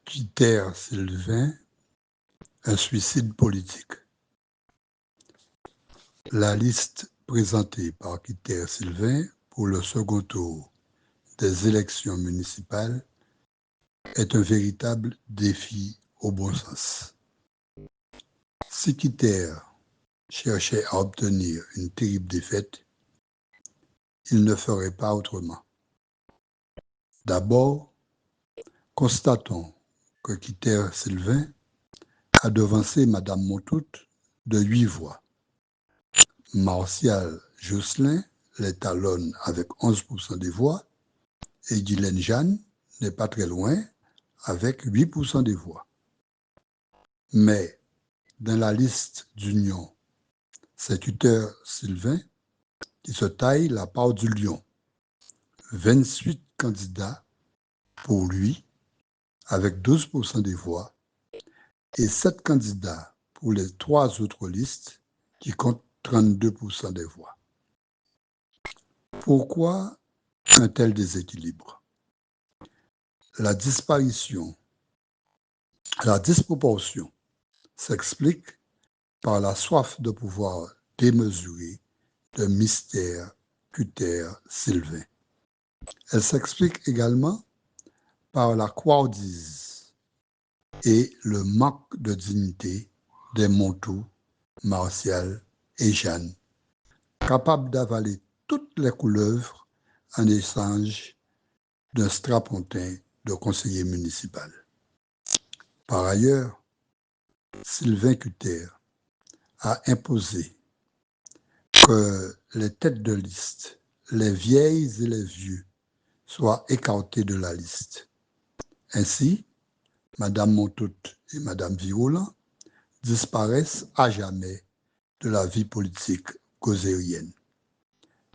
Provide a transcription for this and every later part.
Quitter Sylvain, un suicide politique. La liste présentée par Quitter Sylvain pour le second tour des élections municipales est un véritable défi au bon sens. Si Quitter cherchait à obtenir une terrible défaite, il ne ferait pas autrement. D'abord, constatons que Quitter Sylvain a devancé Madame Montoute de 8 voix. Martial Josselin l'étalonne avec 11% des voix et Guylaine Jeanne n'est pas très loin avec 8% des voix. Mais dans la liste d'union, c'est Quitter Sylvain qui se taille la part du lion. 28 candidats pour lui avec 12% des voix et 7 candidats pour les 3 autres listes qui comptent 32% des voix. Pourquoi un tel déséquilibre? La disproportion s'explique par la soif de pouvoir démesurée de Mystère Quitter Sylvain. Elle s'explique également par la couardise et le manque de dignité des Montoux, Martial et Jeanne, capables d'avaler toutes les couleuvres en échange d'un strapontin de conseiller municipal. Par ailleurs, Sylvain Quitter a imposé que les têtes de liste, les vieilles et les vieux, soient écartés de la liste. Ainsi, Madame Montoute et Madame Virolan disparaissent à jamais de la vie politique causérienne.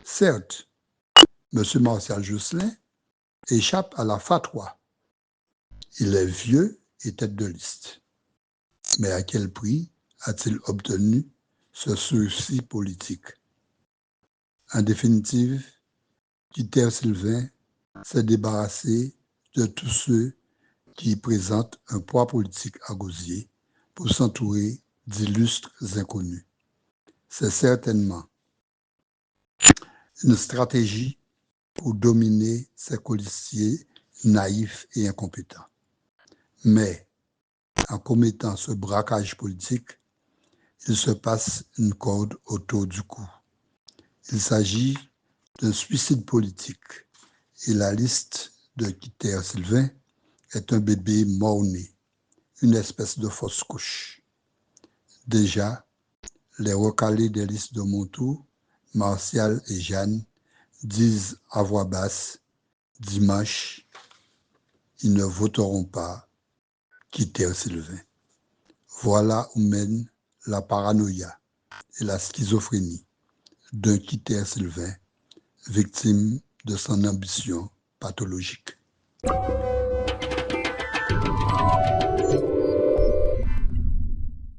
Certes, M. Martial Josselin échappe à la fatwa. Il est vieux et tête de liste. Mais à quel prix a-t-il obtenu ce sursis politique? En définitive, Quitter Sylvain s'est débarrassé de tous ceux qui présentent un poids politique à gosier pour s'entourer d'illustres inconnus. C'est certainement une stratégie pour dominer ses colistiers naïfs et incompétents. Mais en commettant ce braquage politique, il se passe une corde autour du cou. Il s'agit d'un suicide politique et la liste de Quitter Sylvain est un bébé mort-né, une espèce de fausse couche. Déjà, les recalés des listes de Montoux, Martial et Jeanne disent à voix basse, dimanche, ils ne voteront pas Quitter Sylvain. Voilà où mène la paranoïa et la schizophrénie d'un Quitter Sylvain, victime de son ambition pathologique.